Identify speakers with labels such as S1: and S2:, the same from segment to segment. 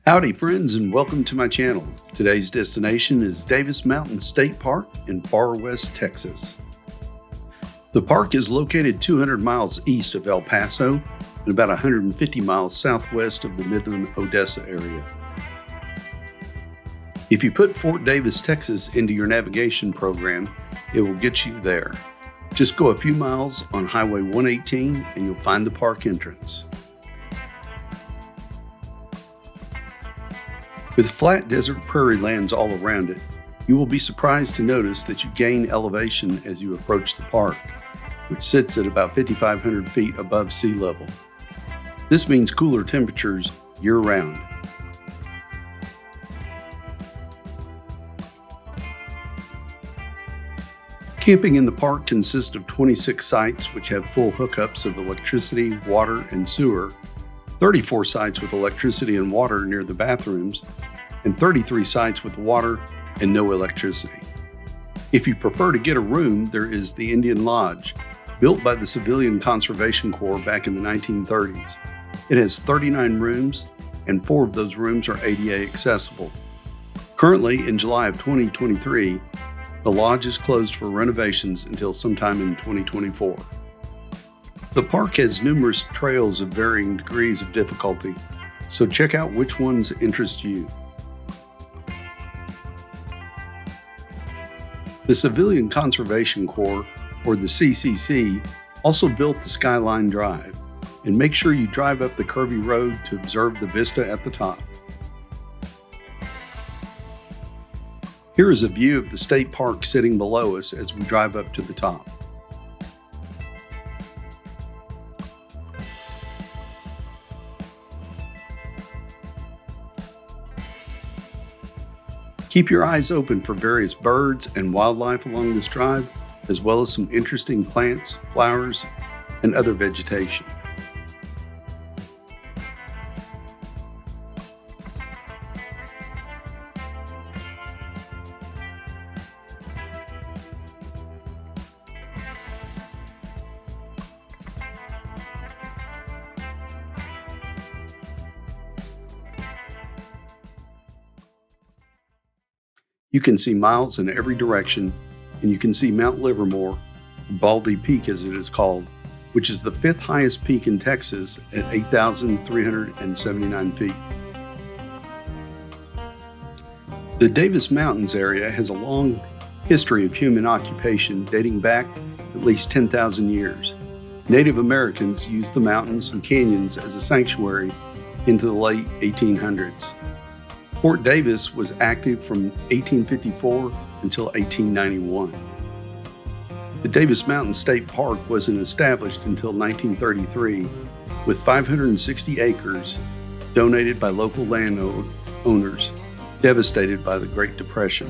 S1: Howdy friends and welcome to my channel. Today's destination is Davis Mountain State Park in far west Texas. The park is located 200 miles east of El Paso and about 150 miles southwest of the Midland, Odessa area. If you put Fort Davis, Texas into your navigation program, it will get you there. Just go a few miles on Highway 118 and you'll find the park entrance. With flat desert prairie lands all around it, you will be surprised to notice that you gain elevation as you approach the park, which sits at about 5,500 feet above sea level. This means cooler temperatures year-round. Camping in the park consists of 26 sites which have full hookups of electricity, water, and sewer, 34 sites with electricity and water near the bathrooms, and 33 sites with water and no electricity. If you prefer to get a room, there is the Indian Lodge, built by the Civilian Conservation Corps back in the 1930s. It has 39 rooms, and 4 of those rooms are ADA accessible. Currently, in July of 2023, the lodge is closed for renovations until sometime in 2024. The park has numerous trails of varying degrees of difficulty, so check out which ones interest you. The Civilian Conservation Corps, or the CCC, also built the Skyline Drive, and make sure you drive up the curvy road to observe the vista at the top. Here is a view of the state park sitting below us as we drive up to the top. Keep your eyes open for various birds and wildlife along this drive, as well as some interesting plants, flowers, and other vegetation. You can see miles in every direction, and you can see Mount Livermore, or Baldy Peak as it is called, which is the 5th highest peak in Texas at 8,379 feet. The Davis Mountains area has a long history of human occupation dating back at least 10,000 years. Native Americans used the mountains and canyons as a sanctuary into the late 1800s. Fort Davis was active from 1854 until 1891. The Davis Mountain State Park wasn't established until 1933, with 560 acres donated by local landowners devastated by the Great Depression.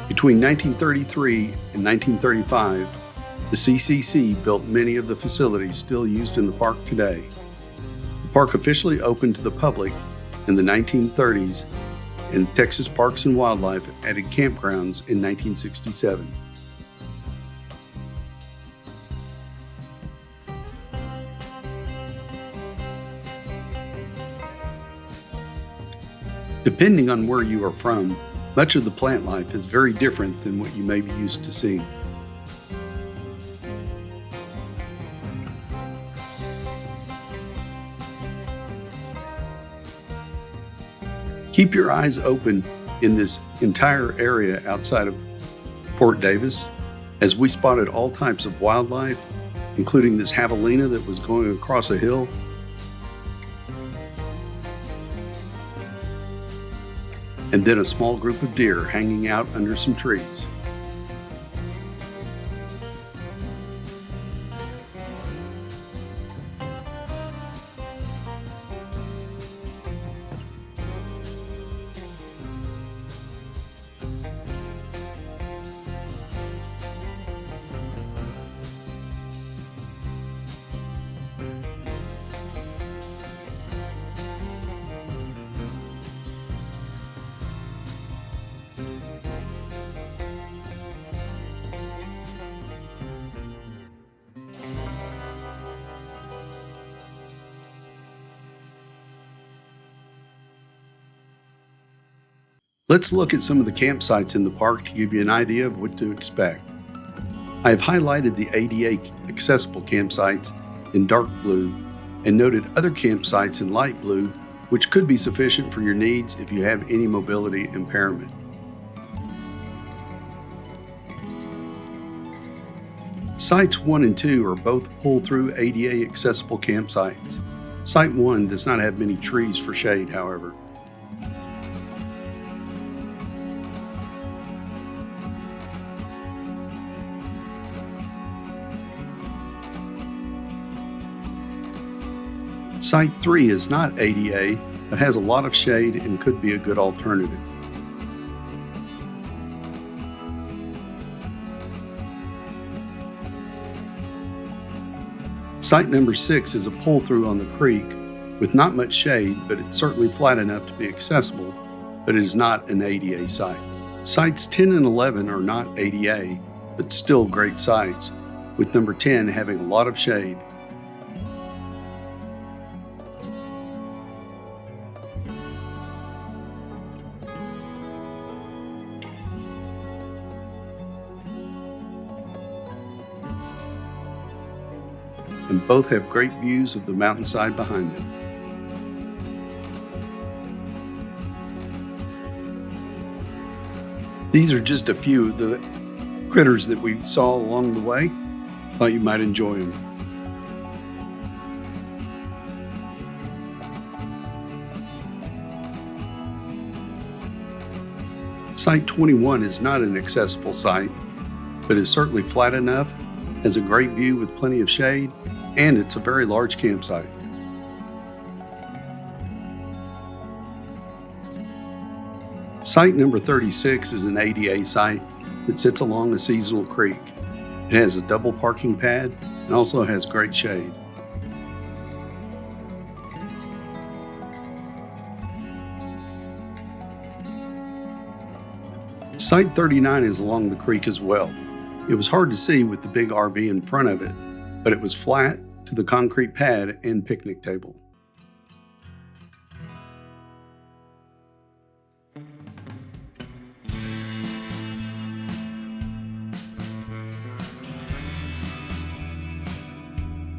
S1: Between 1933 and 1935, the CCC built many of the facilities still used in the park today. The park officially opened to the public in the 1930s, and Texas Parks and Wildlife added campgrounds in 1967. Depending on where you are from, much of the plant life is very different than what you may be used to seeing. Keep your eyes open in this entire area outside of Fort Davis, as we spotted all types of wildlife, including this javelina that was going across a hill, and then a small group of deer hanging out under some trees. Let's look at some of the campsites in the park to give you an idea of what to expect. I have highlighted the ADA accessible campsites in dark blue and noted other campsites in light blue, which could be sufficient for your needs if you have any mobility impairment. Sites 1 and 2 are both pull-through ADA accessible campsites. Site 1 does not have many trees for shade, however. Site 3 is not ADA, but has a lot of shade and could be a good alternative. Site number 6 is a pull-through on the creek with not much shade, but it's certainly flat enough to be accessible, but it is not an ADA site. Sites 10 and 11 are not ADA, but still great sites, with number 10 having a lot of shade. And both have great views of the mountainside behind them. These are just a few of the critters that we saw along the way. Thought you might enjoy them. Site 21 is not an accessible site, but is certainly flat enough, has a great view with plenty of shade, and it's a very large campsite. Site number 36 is an ADA site that sits along a seasonal creek. It has a double parking pad and also has great shade. Site 39 is along the creek as well. It was hard to see with the big RV in front of it, but it was flat to the concrete pad and picnic table.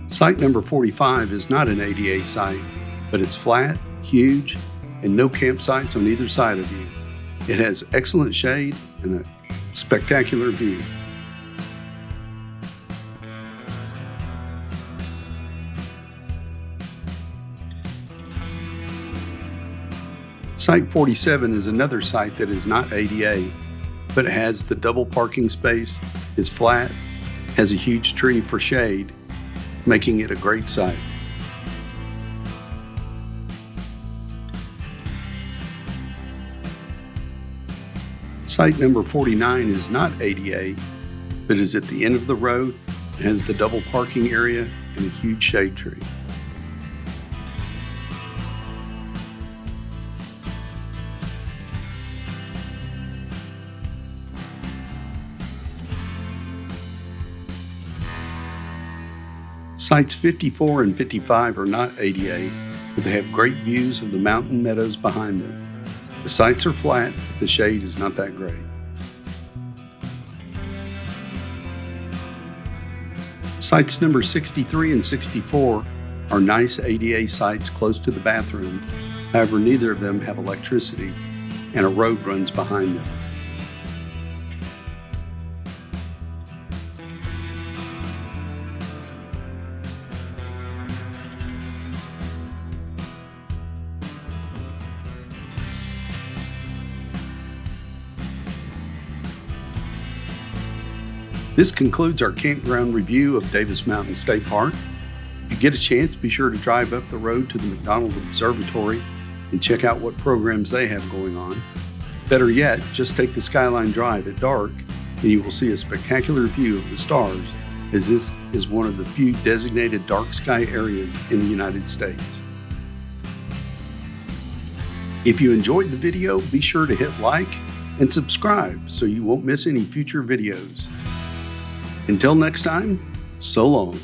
S1: Site number 45 is not an ADA site, but it's flat, huge, and no campsites on either side of you. It has excellent shade and a spectacular view. Site 47 is another site that is not ADA, but it has the double parking space, is flat, has a huge tree for shade, making it a great site. Site number 49 is not ADA, but is at the end of the road and has the double parking area and a huge shade tree. Sites 54 and 55 are not ADA, but they have great views of the mountain meadows behind them. The sites are flat, but the shade is not that great. Sites number 63 and 64 are nice ADA sites close to the bathroom. However, neither of them have electricity, and a road runs behind them. This concludes our campground review of Davis Mountain State Park. If you get a chance, be sure to drive up the road to the McDonald Observatory and check out what programs they have going on. Better yet, just take the Skyline Drive at dark and you will see a spectacular view of the stars, as this is one of the few designated dark sky areas in the United States. If you enjoyed the video, be sure to hit like and subscribe so you won't miss any future videos. Until next time, so long.